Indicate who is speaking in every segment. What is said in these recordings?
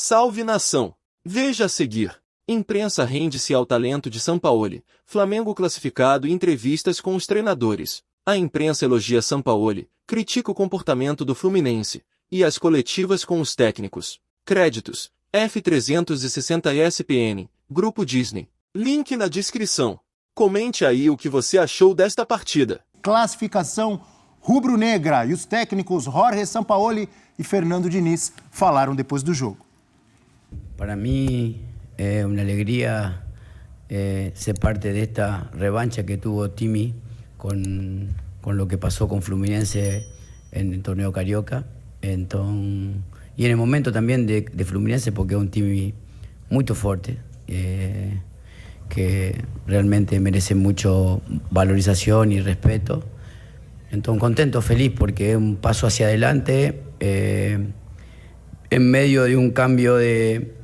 Speaker 1: Salve nação! Veja a seguir. Imprensa rende-se ao talento de Sampaoli. Flamengo classificado e entrevistas com os treinadores. A imprensa elogia Sampaoli, critica o comportamento do Fluminense e as coletivas com os técnicos. Créditos: F360 ESPN, Grupo Disney. Link na descrição. Comente aí o que você achou desta partida.
Speaker 2: Classificação rubro-negra e os técnicos Jorge Sampaoli e Fernando Diniz falaram depois do jogo.
Speaker 3: Para mí es una alegría ser parte de esta revancha que tuvo Timi con lo que pasó con Fluminense en el torneo Carioca. Entonces, y en el momento también de Fluminense, porque es un Timi muy fuerte, que realmente merece mucho valorización y respeto. Entonces, contento, feliz, porque es un paso hacia adelante en medio de un cambio de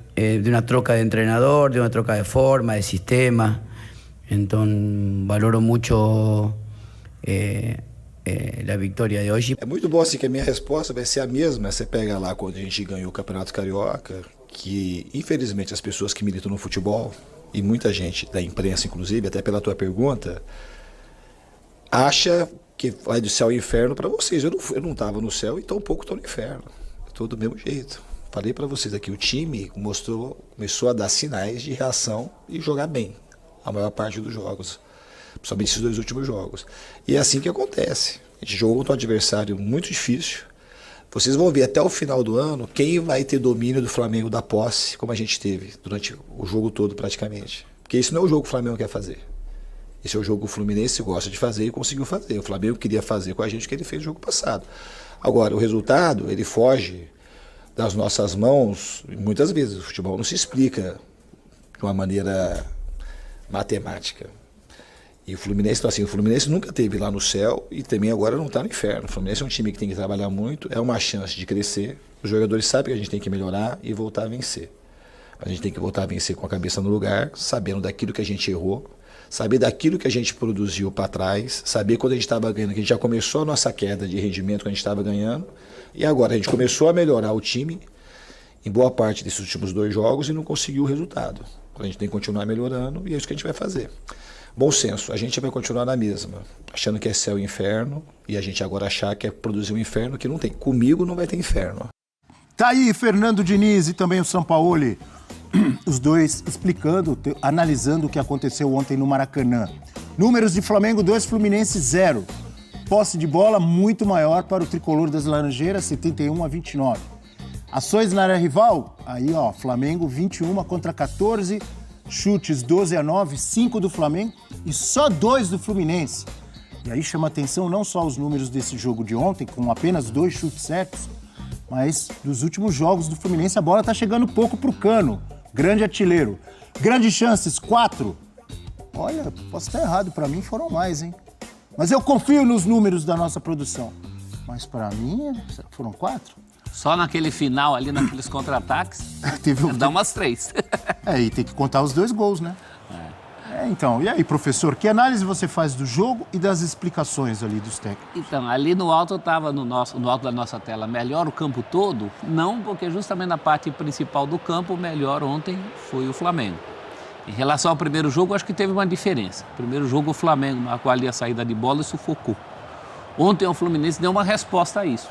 Speaker 3: una troca de entrenador, de una troca de forma, de sistema. Entonces, valoro mucho a vitória de hoje.
Speaker 4: É muito bom assim que a minha resposta vai ser a mesma. Você pega lá quando a gente ganhou o Campeonato Carioca, que infelizmente as pessoas que militam no futebol, e muita gente da imprensa inclusive, até pela tua pergunta, acha que vai do céu ao inferno para vocês. Eu não estava no céu e tampouco estou no inferno. Estou do mesmo jeito. Falei para vocês aqui, o time começou a dar sinais de reação e jogar bem a maior parte dos jogos, principalmente esses 2 últimos jogos. E é assim que acontece. A gente jogou contra um adversário muito difícil. Vocês vão ver até o final do ano quem vai ter domínio do Flamengo da posse, como a gente teve durante o jogo todo praticamente. Porque isso não é o jogo que o Flamengo quer fazer. Esse é o jogo que o Fluminense gosta de fazer e conseguiu fazer. O Flamengo queria fazer com a gente o que ele fez no jogo passado. Agora, o resultado, ele foge das nossas mãos, muitas vezes. O futebol não se explica de uma maneira matemática. E o Fluminense, então, assim, o Fluminense nunca esteve lá no céu e também agora não está no inferno. O Fluminense é um time que tem que trabalhar muito, é uma chance de crescer. Os jogadores sabem que a gente tem que melhorar e voltar a vencer. A gente tem que voltar a vencer com a cabeça no lugar, sabendo daquilo que a gente errou, saber daquilo que a gente produziu para trás, saber quando a gente estava ganhando, que a gente já começou a nossa queda de rendimento quando a gente estava ganhando, e agora a gente começou a melhorar o time em boa parte desses últimos 2 jogos e não conseguiu o resultado. A gente tem que continuar melhorando e é isso que a gente vai fazer. Bom senso, a gente vai continuar na mesma, achando que é céu e inferno, e a gente agora achar que é produzir um inferno que não tem. Comigo não vai ter inferno.
Speaker 2: Tá aí Fernando Diniz e também o Sampaoli, os dois explicando, analisando o que aconteceu ontem no Maracanã. Números de Flamengo 2, Fluminense 0. Posse de bola muito maior para o tricolor das Laranjeiras, 71-29. Ações na área rival, aí ó, Flamengo 21 contra 14, chutes 12-9, 5 do Flamengo e só 2 do Fluminense. E aí chama atenção não só os números desse jogo de ontem, com apenas 2 chutes certos, mas dos últimos jogos do Fluminense a bola tá chegando pouco pro Cano, grande artilheiro. Grandes chances, 4. Olha, posso estar errado, para mim foram mais, hein? Mas eu confio nos números da nossa produção. Mas para mim foram 4?
Speaker 5: Só naquele final ali, naqueles contra-ataques, dá umas 3.
Speaker 2: E tem que contar os 2 gols, né? Então, e aí, professor, que análise você faz do jogo e das explicações ali dos técnicos?
Speaker 5: Então, ali no alto eu estava no alto da nossa tela, melhor o campo todo? Não, porque justamente na parte principal do campo, o melhor ontem foi o Flamengo. Em relação ao primeiro jogo, acho que teve uma diferença. No primeiro jogo, o Flamengo marcou ali a saída de bola e sufocou. Ontem o Fluminense deu uma resposta a isso.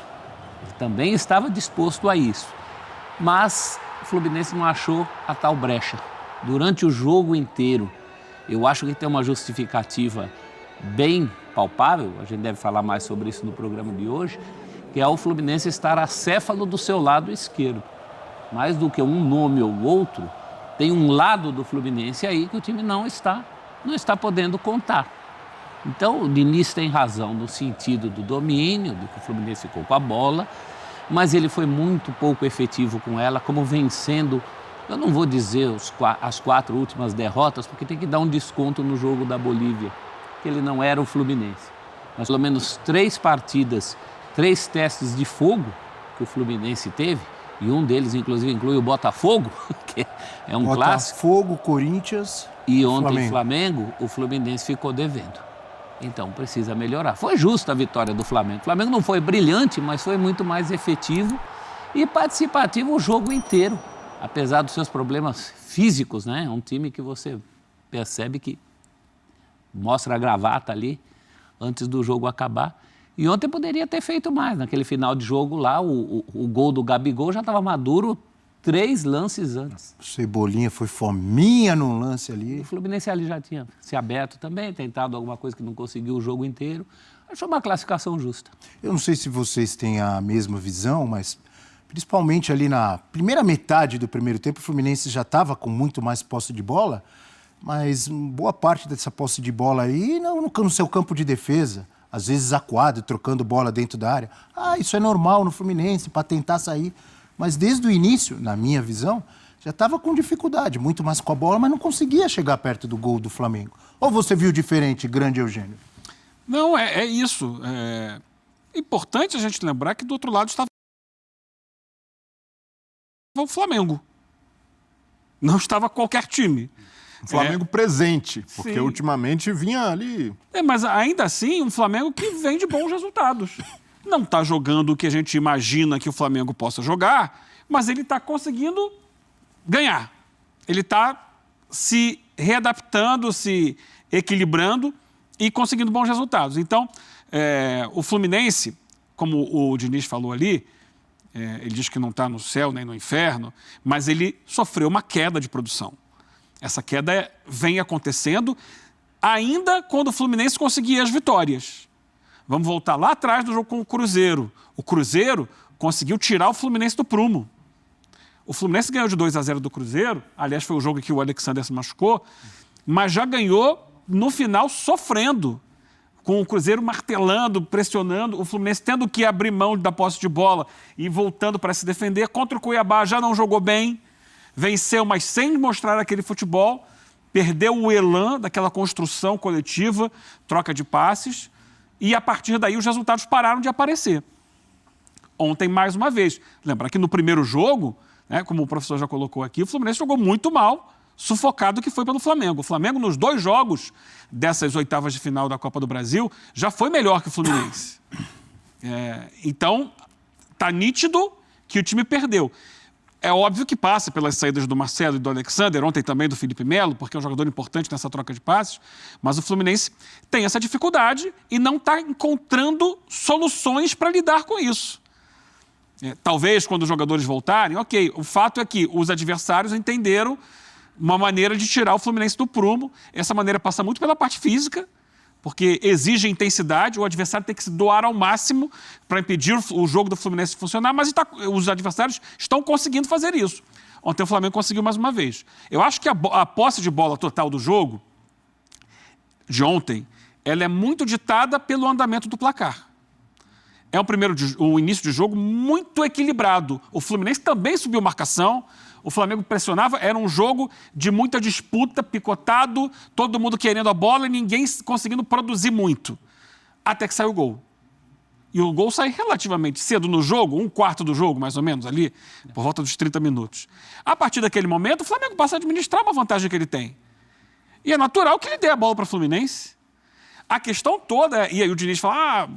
Speaker 5: Ele também estava disposto a isso. Mas o Fluminense não achou a tal brecha. Durante o jogo inteiro, eu acho que tem uma justificativa bem palpável, a gente deve falar mais sobre isso no programa de hoje, que é o Fluminense estar acéfalo do seu lado esquerdo. Mais do que um nome ou outro, tem um lado do Fluminense aí que o time não está podendo contar. Então, o Diniz tem razão no sentido do domínio, do que o Fluminense ficou com a bola, mas ele foi muito pouco efetivo com ela, como vencendo. Eu não vou dizer as 4 últimas derrotas, porque tem que dar um desconto no jogo da Bolívia, que ele não era o Fluminense. Mas pelo menos 3 partidas, 3 testes de fogo que o Fluminense teve, e um deles, inclusive, inclui o Botafogo, que é um clássico.
Speaker 2: Botafogo, Corinthians
Speaker 5: e ontem Flamengo, o Fluminense ficou devendo. Então precisa melhorar. Foi justa a vitória do Flamengo. O Flamengo não foi brilhante, mas foi muito mais efetivo e participativo o jogo inteiro. apesar dos seus problemas físicos, né? É um time que você percebe que mostra a gravata ali antes do jogo acabar. E ontem poderia ter feito mais. Naquele final de jogo lá, o gol do Gabigol já estava maduro 3 lances antes.
Speaker 2: Cebolinha foi fominha num lance ali.
Speaker 5: O Fluminense ali já tinha se aberto também, tentado alguma coisa que não conseguiu o jogo inteiro. Achou uma classificação justa.
Speaker 2: Eu não sei se vocês têm a mesma visão, mas principalmente ali na primeira metade do primeiro tempo, o Fluminense já estava com muito mais posse de bola, mas boa parte dessa posse de bola aí no seu campo de defesa, às vezes acuado, trocando bola dentro da área. Isso é normal no Fluminense, para tentar sair. Mas desde o início, na minha visão, já estava com dificuldade, muito mais com a bola, mas não conseguia chegar perto do gol do Flamengo. Ou você viu diferente, grande Eugênio?
Speaker 6: Não, é isso. É importante a gente lembrar que do outro lado estava o Flamengo. Não estava qualquer time.
Speaker 7: O Flamengo presente, porque
Speaker 6: Sim.
Speaker 7: ultimamente vinha ali...
Speaker 6: Mas ainda assim, um Flamengo que vem de bons resultados. Não está jogando o que a gente imagina que o Flamengo possa jogar, mas ele está conseguindo ganhar. Ele está se readaptando, se equilibrando e conseguindo bons resultados. Então, o Fluminense, como o Diniz falou ali, ele diz que não está no céu nem no inferno, mas ele sofreu uma queda de produção. Essa queda vem acontecendo ainda quando o Fluminense conseguia as vitórias. Vamos voltar lá atrás do jogo com o Cruzeiro. O Cruzeiro conseguiu tirar o Fluminense do prumo. O Fluminense ganhou de 2-0 do Cruzeiro, aliás, foi o jogo que o Alexander se machucou, mas já ganhou no final sofrendo, com o Cruzeiro martelando, pressionando, o Fluminense tendo que abrir mão da posse de bola e voltando para se defender. Contra o Cuiabá já não jogou bem, venceu, mas sem mostrar aquele futebol, perdeu o elan daquela construção coletiva, troca de passes, e a partir daí os resultados pararam de aparecer. Ontem, mais uma vez, lembra que no primeiro jogo, né, como o professor já colocou aqui, o Fluminense jogou muito mal, sufocado que foi pelo Flamengo. O Flamengo, nos 2 jogos dessas oitavas de final da Copa do Brasil, já foi melhor que o Fluminense. Então, tá nítido que o time perdeu. É óbvio que passa pelas saídas do Marcelo e do Alexander, ontem também do Felipe Melo, porque é um jogador importante nessa troca de passes, mas o Fluminense tem essa dificuldade e não está encontrando soluções para lidar com isso. Talvez, quando os jogadores voltarem, ok, o fato é que os adversários entenderam uma maneira de tirar o Fluminense do prumo. Essa maneira passa muito pela parte física, porque exige intensidade, o adversário tem que se doar ao máximo para impedir o jogo do Fluminense de funcionar, mas os adversários estão conseguindo fazer isso. Ontem o Flamengo conseguiu mais uma vez. Eu acho que a posse de bola total do jogo, de ontem, ela é muito ditada pelo andamento do placar. É um início de jogo muito equilibrado. O Fluminense também subiu marcação, o Flamengo pressionava, era um jogo de muita disputa, picotado, todo mundo querendo a bola e ninguém conseguindo produzir muito. Até que saiu o gol. E o gol sai relativamente cedo no jogo, 1/4 do jogo, mais ou menos, ali, por volta dos 30 minutos. A partir daquele momento, o Flamengo passa a administrar uma vantagem que ele tem. E é natural que ele dê a bola para o Fluminense. A questão toda, e aí o Diniz fala,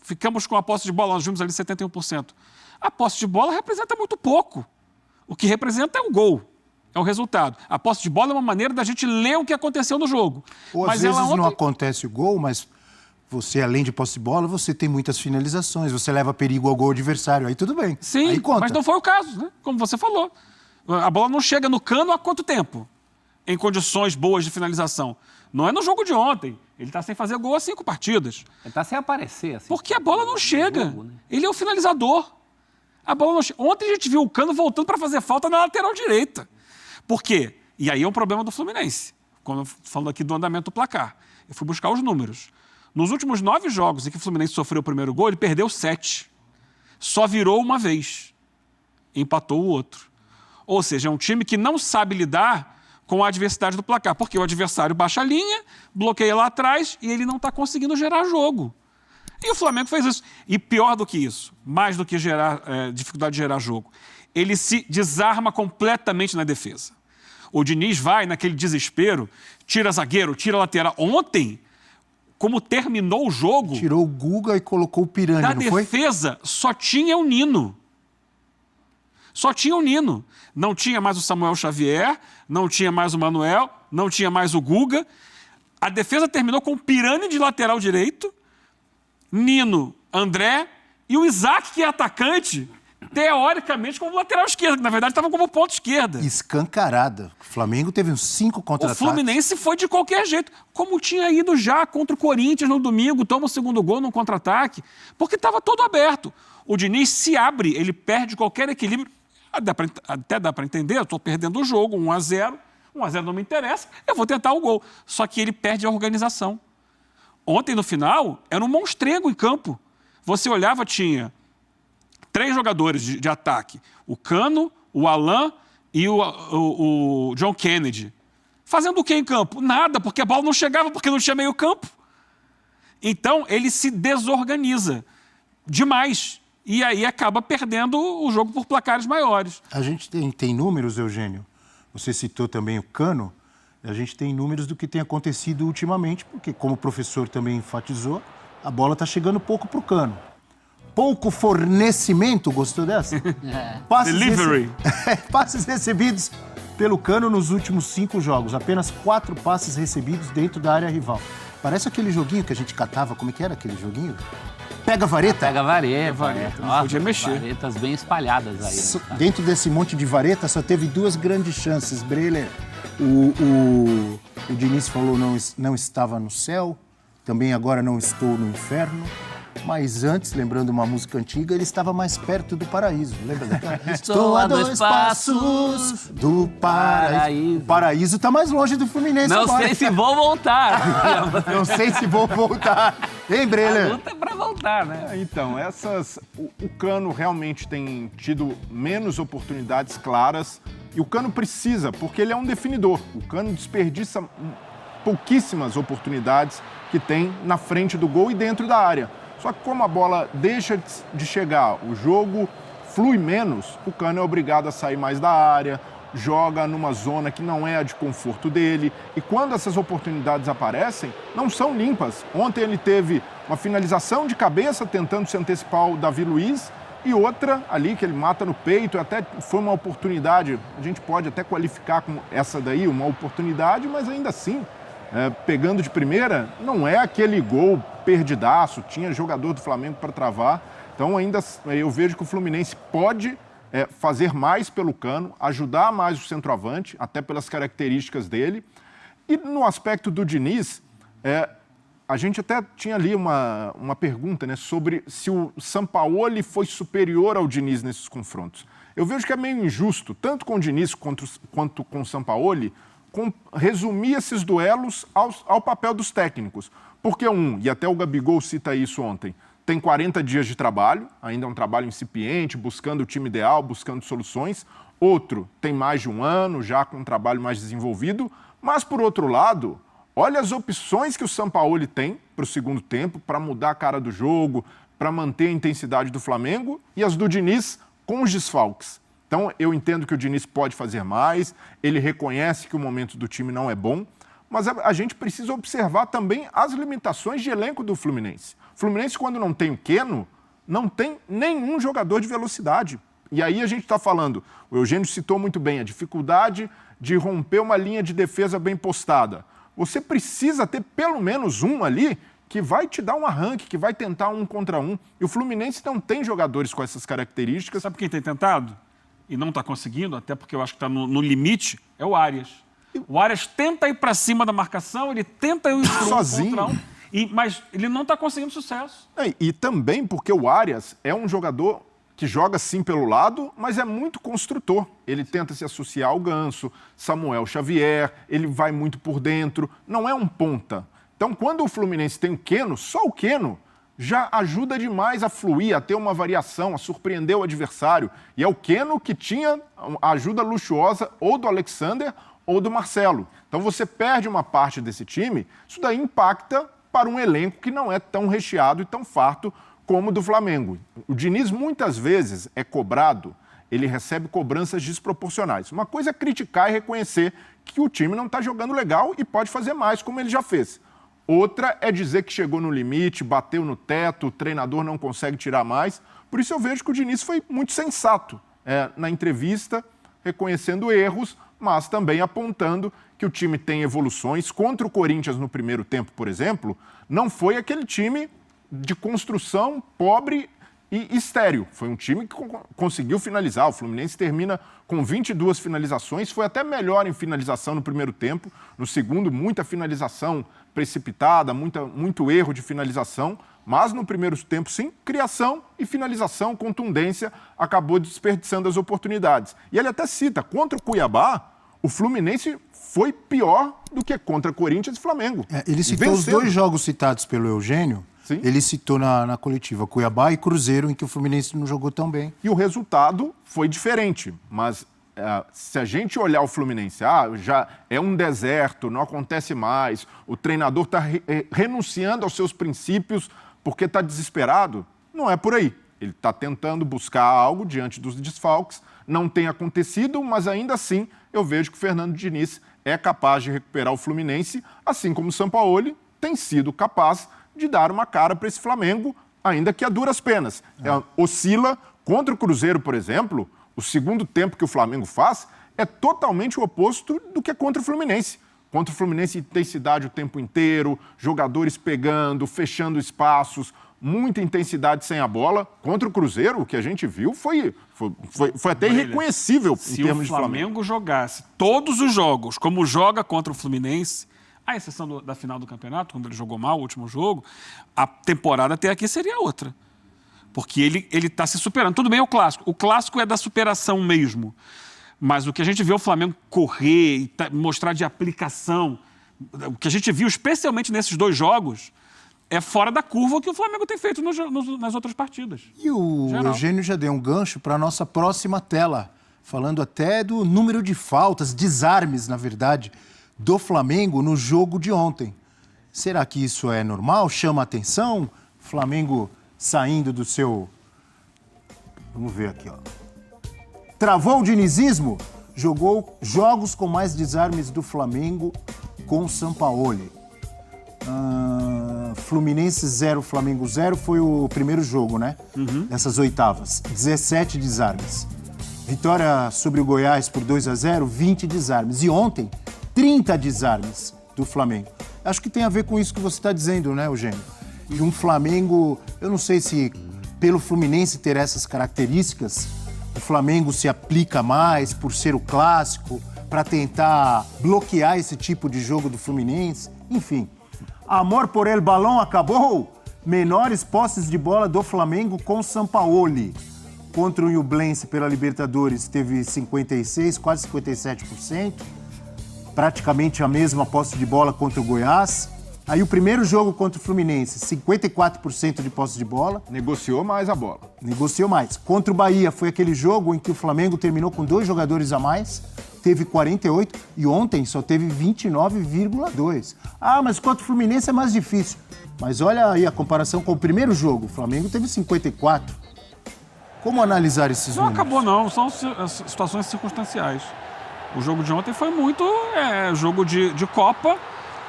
Speaker 6: ficamos com a posse de bola, nós vimos ali 71%. A posse de bola representa muito pouco. O que representa é o gol, é o resultado. A posse de bola é uma maneira da gente ler o que aconteceu no jogo.
Speaker 2: Ou às vezes não acontece o gol, mas você, além de posse de bola, você tem muitas finalizações, você leva perigo ao gol adversário, aí tudo bem.
Speaker 6: Sim,
Speaker 2: aí conta.
Speaker 6: Mas não foi o caso, né? Como você falou. A bola não chega no cano há quanto tempo? Em condições boas de finalização. Não é no jogo de ontem. Ele está sem fazer gol há 5 partidas.
Speaker 5: Ele está sem aparecer. Assim,
Speaker 6: porque a bola não chega.
Speaker 5: Jogo, né?
Speaker 6: Ele é o finalizador. A bola não chega. Ontem a gente viu o Cano voltando para fazer falta na lateral direita. Por quê? E aí é um problema do Fluminense. Quando eu falo aqui do andamento do placar. Eu fui buscar os números. Nos últimos 9 jogos em que o Fluminense sofreu o primeiro gol, ele perdeu 7. Só virou uma vez. Empatou o outro. Ou seja, é um time que não sabe lidar com a adversidade do placar, porque o adversário baixa a linha, bloqueia lá atrás e ele não está conseguindo gerar jogo. E o Flamengo fez isso. E pior do que isso, mais do que dificuldade de gerar jogo, ele se desarma completamente na defesa. O Diniz vai naquele desespero, tira zagueiro, tira lateral. Ontem, como terminou o jogo...
Speaker 2: Tirou o Guga e colocou o Pirani, não foi?
Speaker 6: Da defesa só tinha o Nino. Só tinha o Nino. Não tinha mais o Samuel Xavier, não tinha mais o Manuel, não tinha mais o Guga. A defesa terminou com o Pirani de lateral direito, Nino, André e o Isaac, que é atacante, teoricamente como lateral esquerdo, que na verdade estava como ponta esquerda.
Speaker 2: Escancarada. O Flamengo teve uns 5
Speaker 6: O
Speaker 2: contra-ataques.
Speaker 6: Fluminense foi de qualquer jeito, como tinha ido já contra o Corinthians no domingo, toma o segundo gol no contra-ataque, porque estava todo aberto. O Diniz se abre, ele perde qualquer equilíbrio. Até dá para entender, eu estou perdendo o jogo, 1-0. 1-0 não me interessa, eu vou tentar o gol. Só que ele perde a organização. Ontem, no final, era um monstrengo em campo. Você olhava, tinha 3 jogadores de ataque. O Cano, o Alan e o John Kennedy. Fazendo o que em campo? Nada, porque a bola não chegava, porque não tinha meio campo. Então, ele se desorganiza demais. E aí acaba perdendo o jogo por placares maiores.
Speaker 2: A gente tem números, Eugênio. Você citou também o Cano. A gente tem números do que tem acontecido ultimamente, porque, como o professor também enfatizou, a bola está chegando pouco para o Cano. Pouco fornecimento, gostou dessa?
Speaker 6: Delivery.
Speaker 2: Passes recebidos pelo Cano nos últimos 5 jogos. Apenas 4 passes recebidos dentro da área rival. Parece aquele joguinho que a gente catava. Como é que era aquele joguinho? Pega a vareta?
Speaker 5: Pega a vareta.
Speaker 6: Não podia mexer.
Speaker 5: Varetas bem espalhadas aí. Né?
Speaker 2: Dentro desse monte de vareta, só teve 2 grandes chances. Breler, o Diniz falou não estava no céu, também agora não estou no inferno. Mas antes, lembrando uma música antiga, ele estava mais perto do paraíso. Lembra daquela?
Speaker 5: Estou a 2 passos
Speaker 2: do paraíso. O paraíso está mais longe do Fluminense
Speaker 5: Não
Speaker 2: agora.
Speaker 5: sei se vou voltar.
Speaker 2: Não sei se vou voltar. Hein, Breler?
Speaker 5: A luta é pra voltar, né?
Speaker 7: Então, o Cano realmente tem tido menos oportunidades claras e o Cano precisa, porque ele é um definidor. O Cano desperdiça pouquíssimas oportunidades que tem na frente do gol e dentro da área. Só que como a bola deixa de chegar, o jogo flui menos, o Cano é obrigado a sair mais da área, joga numa zona que não é a de conforto dele. E quando essas oportunidades aparecem, não são limpas. Ontem ele teve uma finalização de cabeça tentando se antecipar o Davi Luiz e outra ali que ele mata no peito. Até foi uma oportunidade, a gente pode até qualificar como essa daí, uma oportunidade, mas ainda assim, pegando de primeira, não é aquele gol perdidaço, tinha jogador do Flamengo para travar. Então ainda eu vejo que o Fluminense pode fazer mais pelo Cano, ajudar mais o centroavante, até pelas características dele. E no aspecto do Diniz, a gente até tinha ali uma pergunta, né, sobre se o Sampaoli foi superior ao Diniz nesses confrontos. Eu vejo que é meio injusto, tanto com o Diniz quanto com o Sampaoli, resumir esses duelos ao papel dos técnicos. Porque e até o Gabigol cita isso ontem, tem 40 dias de trabalho, ainda é um trabalho incipiente, buscando o time ideal, buscando soluções. Outro tem mais de 1 ano, já com um trabalho mais desenvolvido. Mas, por outro lado, olha as opções que o Sampaoli tem para o segundo tempo, para mudar a cara do jogo, para manter a intensidade do Flamengo, e as do Diniz com os desfalques. Então, eu entendo que o Diniz pode fazer mais, ele reconhece que o momento do time não é bom, mas a gente precisa observar também as limitações de elenco do Fluminense. O Fluminense, quando não tem o Keno, não tem nenhum jogador de velocidade. E aí a gente está falando, o Eugênio citou muito bem, a dificuldade de romper uma linha de defesa bem postada. Você precisa ter pelo menos um ali que vai te dar um arranque, que vai tentar 1 contra 1. E o Fluminense não tem jogadores com essas características.
Speaker 6: Sabe quem tem tentado? E não está conseguindo, até porque eu acho que está no limite, é o Arias. O Arias tenta ir para cima da marcação, ele tenta ir
Speaker 7: sozinho,
Speaker 6: contra mas ele não está conseguindo sucesso.
Speaker 7: E também porque o Arias é um jogador que joga sim pelo lado, mas é muito construtor. Ele tenta se associar ao Ganso, Samuel Xavier, ele vai muito por dentro, não é um ponta. Então, quando o Fluminense tem o Keno, só o Keno já ajuda demais a fluir, a ter uma variação, a surpreender o adversário. E é o Keno que tinha a ajuda luxuosa ou do Alexander ou do Marcelo. Então você perde uma parte desse time, isso daí impacta para um elenco que não é tão recheado e tão farto como o do Flamengo. O Diniz muitas vezes é cobrado, ele recebe cobranças desproporcionais. Uma coisa é criticar e reconhecer que o time não está jogando legal e pode fazer mais, como ele já fez. Outra é dizer que chegou no limite, bateu no teto, o treinador não consegue tirar mais. Por isso eu vejo que o Diniz foi muito sensato na entrevista, reconhecendo erros, mas também apontando que o time tem evoluções. Contra o Corinthians no primeiro tempo, por exemplo, não foi aquele time de construção pobre e estéril. Foi um time que conseguiu finalizar. O Fluminense termina com 22 finalizações, foi até melhor em finalização no primeiro tempo. No segundo, muita finalização precipitada, muito erro de finalização. Mas no primeiro tempo, sim, criação e finalização, contundência, acabou desperdiçando as oportunidades. E ele até cita, contra o Cuiabá, o Fluminense foi pior do que contra Corinthians e Flamengo.
Speaker 2: Ele citou os dois jogos citados pelo Eugênio.
Speaker 7: Sim.
Speaker 2: Ele citou na coletiva Cuiabá e Cruzeiro, em que o Fluminense não jogou tão bem.
Speaker 7: E o resultado foi diferente, mas se a gente olhar o Fluminense, já é um deserto, não acontece mais, o treinador está renunciando aos seus princípios porque está desesperado, não é por aí. Ele está tentando buscar algo diante dos desfalques, não tem acontecido, mas ainda assim eu vejo que o Fernando Diniz é capaz de recuperar o Fluminense, assim como o Sampaoli tem sido capaz de dar uma cara para esse Flamengo, ainda que a duras penas. Oscila contra o Cruzeiro, por exemplo, o segundo tempo que o Flamengo faz é totalmente o oposto do que é contra o Fluminense. Contra o Fluminense, intensidade o tempo inteiro, jogadores pegando, fechando espaços, muita intensidade sem a bola. Contra o Cruzeiro, o que a gente viu foi até irreconhecível em termos de Flamengo.
Speaker 6: Se o Flamengo jogasse todos os jogos como joga contra o Fluminense, à exceção da final do campeonato, quando ele jogou mal o último jogo, a temporada até aqui seria outra. Porque ele está se superando. Tudo bem, é o clássico. O clássico é da superação mesmo. Mas o que a gente vê o Flamengo correr e mostrar de aplicação, o que a gente viu, especialmente nesses dois jogos, é fora da curva o que o Flamengo tem feito nas outras partidas.
Speaker 2: E o Eugênio já deu um gancho para a nossa próxima tela, falando até do número de faltas, desarmes, na verdade, do Flamengo no jogo de ontem. Será que isso é normal? Chama a atenção? Flamengo saindo do seu... Vamos ver aqui, ó. Travou o dinizismo? Jogou jogos com mais desarmes do Flamengo com o Sampaoli. Fluminense 0, Flamengo 0 foi o primeiro jogo, né? Dessas oitavas. 17 desarmes. Vitória sobre o Goiás por 2-0, 20 desarmes. E ontem, 30 desarmes do Flamengo. Acho que tem a ver com isso que você está dizendo, né, Eugênio? De um Flamengo, eu não sei se pelo Fluminense ter essas características, o Flamengo se aplica mais por ser o clássico, para tentar bloquear esse tipo de jogo do Fluminense. Enfim, amor por el balão acabou? Menores posses de bola do Flamengo com Sampaoli. Contra o Ñublense pela Libertadores teve 56%, quase 57%. Praticamente a mesma posse de bola contra o Goiás. Aí o primeiro jogo contra o Fluminense, 54% de posse de bola.
Speaker 7: Negociou mais a bola.
Speaker 2: Negociou mais. Contra o Bahia foi aquele jogo em que o Flamengo terminou com 2 jogadores a mais, teve 48 e ontem só teve 29,2. Mas contra o Fluminense é mais difícil. Mas olha aí a comparação com o primeiro jogo, o Flamengo teve 54. Como analisar esses números?
Speaker 6: Não acabou não, são situações circunstanciais. O jogo de ontem foi muito jogo de Copa,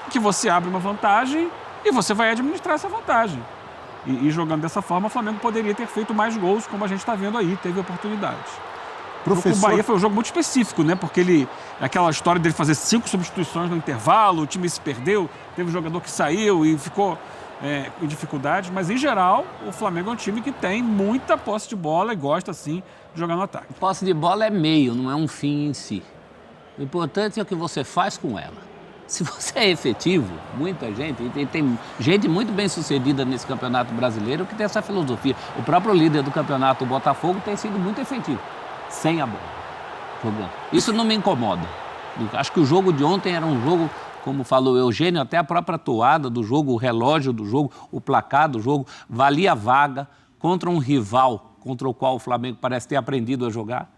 Speaker 6: que você abre uma vantagem e você vai administrar essa vantagem. E jogando dessa forma, o Flamengo poderia ter feito mais gols, como a gente está vendo aí, teve oportunidades. O Bahia foi um jogo muito específico, né? Porque aquela história dele fazer 5 substituições no intervalo, o time se perdeu, teve um jogador que saiu e ficou com dificuldades, mas em geral, o Flamengo é um time que tem muita posse de bola e gosta, sim, de jogar no ataque.
Speaker 5: Posse de bola é meio, não é um fim em si. O importante é o que você faz com ela. Se você é efetivo, muita gente, e tem gente muito bem sucedida nesse campeonato brasileiro que tem essa filosofia. O próprio líder do campeonato, o Botafogo, tem sido muito efetivo, sem a bola, jogando. Isso não me incomoda. Acho que o jogo de ontem era um jogo, como falou o Eugênio, até a própria toada do jogo, o relógio do jogo, o placar do jogo, valia a vaga contra um rival contra o qual o Flamengo parece ter aprendido a jogar.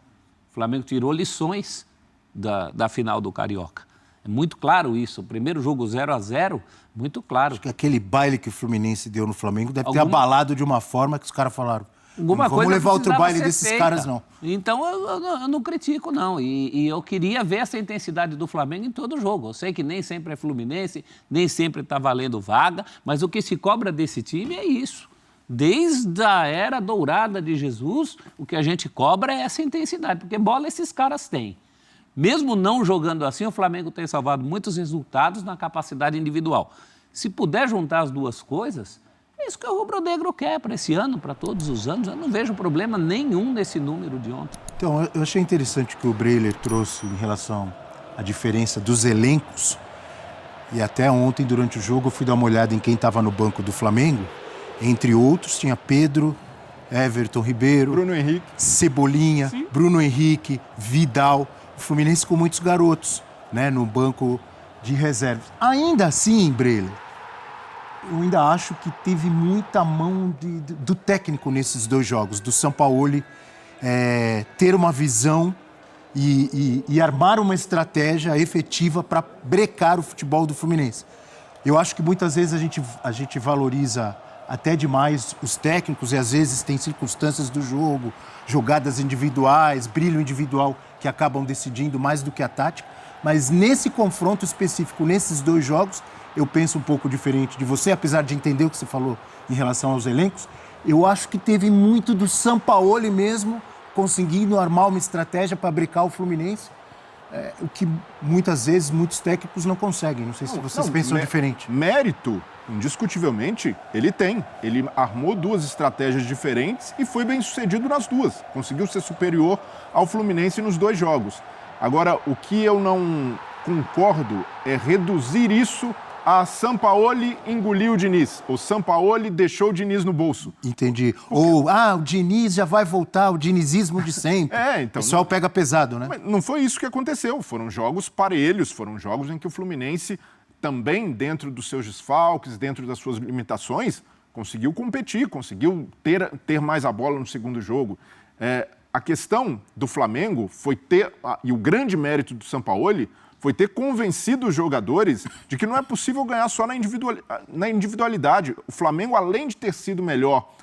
Speaker 5: O Flamengo tirou lições da final do Carioca. É muito claro isso. O primeiro jogo 0-0, muito claro.
Speaker 2: Acho que aquele baile que o Fluminense deu no Flamengo deve ter abalado de uma forma que os caras falaram, não vamos levar outro baile desses caras, não.
Speaker 5: Então, eu não critico, não. E eu queria ver essa intensidade do Flamengo em todo jogo. Eu sei que nem sempre é Fluminense, nem sempre está valendo vaga, mas o que se cobra desse time é isso. Desde a era dourada de Jesus, o que a gente cobra é essa intensidade, porque bola esses caras têm. Mesmo não jogando assim, o Flamengo tem salvado muitos resultados na capacidade individual. Se puder juntar as duas coisas, é isso que o rubro-negro quer para esse ano, para todos os anos. Eu não vejo problema nenhum nesse número de ontem.
Speaker 2: Então, eu achei interessante que o Breiler trouxe em relação à diferença dos elencos. E até ontem, durante o jogo, eu fui dar uma olhada em quem estava no banco do Flamengo. Entre outros, tinha Pedro, Everton Ribeiro,
Speaker 7: Bruno Henrique,
Speaker 2: Cebolinha,
Speaker 6: Sim.
Speaker 2: Bruno Henrique, Vidal. O Fluminense com muitos garotos, né, no banco de reservas. Ainda assim, Breiler, eu ainda acho que teve muita mão do técnico nesses dois jogos, do Sampaoli ter uma visão e armar uma estratégia efetiva para brecar o futebol do Fluminense. Eu acho que muitas vezes a gente valoriza até demais os técnicos e às vezes tem circunstâncias do jogo, jogadas individuais, brilho individual que acabam decidindo mais do que a tática. Mas nesse confronto específico, nesses dois jogos, eu penso um pouco diferente de você, apesar de entender o que você falou em relação aos elencos. Eu acho que teve muito do Sampaoli mesmo conseguindo armar uma estratégia para brecar o Fluminense, o que muitas vezes muitos técnicos não conseguem. Não sei se vocês pensam diferente.
Speaker 7: Mérito, indiscutivelmente, ele tem. Ele armou duas estratégias diferentes e foi bem sucedido nas duas. Conseguiu ser superior ao Fluminense nos dois jogos. Agora, o que eu não concordo é reduzir isso a Sampaoli engoliu o Diniz, ou Sampaoli deixou o Diniz no bolso.
Speaker 2: Entendi. Ou, o Diniz já vai voltar, o dinizismo de sempre.
Speaker 7: Então...
Speaker 2: O pessoal pega pesado, né?
Speaker 7: Mas não foi isso que aconteceu. Foram jogos parelhos, foram jogos em que o Fluminense, também dentro dos seus desfalques, dentro das suas limitações, conseguiu competir, conseguiu ter mais a bola no segundo jogo. A questão do Flamengo foi e o grande mérito do Sampaoli, foi ter convencido os jogadores de que não é possível ganhar só na individualidade. O Flamengo, além de ter sido melhor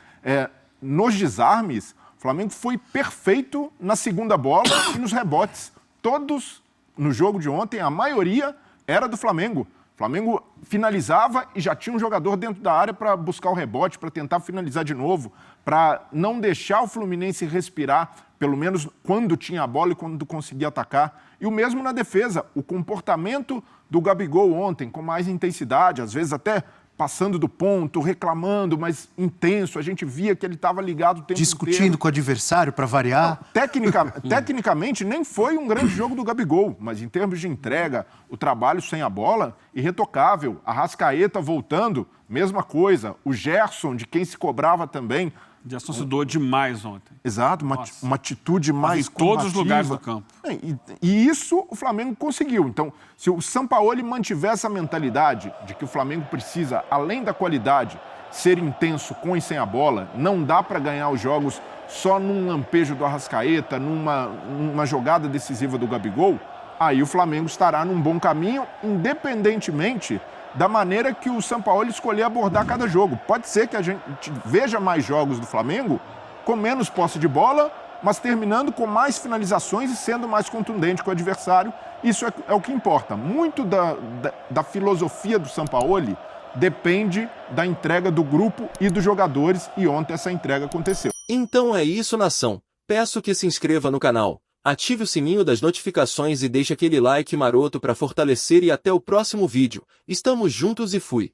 Speaker 7: nos desarmes, o Flamengo foi perfeito na segunda bola e nos rebotes. Todos, no jogo de ontem, a maioria era do Flamengo. O Flamengo finalizava e já tinha um jogador dentro da área para buscar o rebote, para tentar finalizar de novo, para não deixar o Fluminense respirar, pelo menos quando tinha a bola e quando conseguia atacar. E o mesmo na defesa. O comportamento do Gabigol ontem, com mais intensidade, às vezes até passando do ponto, reclamando, mas intenso. A gente via que ele estava ligado o tempo
Speaker 2: discutindo
Speaker 7: inteiro.
Speaker 2: Com o adversário para variar.
Speaker 7: Não, tecnicamente, nem foi um grande jogo do Gabigol, mas em termos de entrega, o trabalho sem a bola, irretocável. A Arrascaeta voltando, mesma coisa. O Gerson, de quem se cobrava também.
Speaker 6: Gerson se doou demais ontem.
Speaker 7: Exato, uma atitude mais
Speaker 6: em todos os lugares do campo.
Speaker 7: E isso o Flamengo conseguiu. Então, se o Sampaoli mantiver essa mentalidade de que o Flamengo precisa, além da qualidade, ser intenso com e sem a bola, não dá para ganhar os jogos só num lampejo do Arrascaeta, numa jogada decisiva do Gabigol, aí o Flamengo estará num bom caminho, independentemente da maneira que o Sampaoli escolher abordar cada jogo. Pode ser que a gente veja mais jogos do Flamengo com menos posse de bola, mas terminando com mais finalizações e sendo mais contundente com o adversário. Isso é o que importa. Muito da filosofia do Sampaoli depende da entrega do grupo e dos jogadores, e ontem essa entrega aconteceu.
Speaker 1: Então é isso, nação. Peço que se inscreva no canal, ative o sininho das notificações e deixe aquele like maroto para fortalecer, e até o próximo vídeo. Estamos juntos e fui.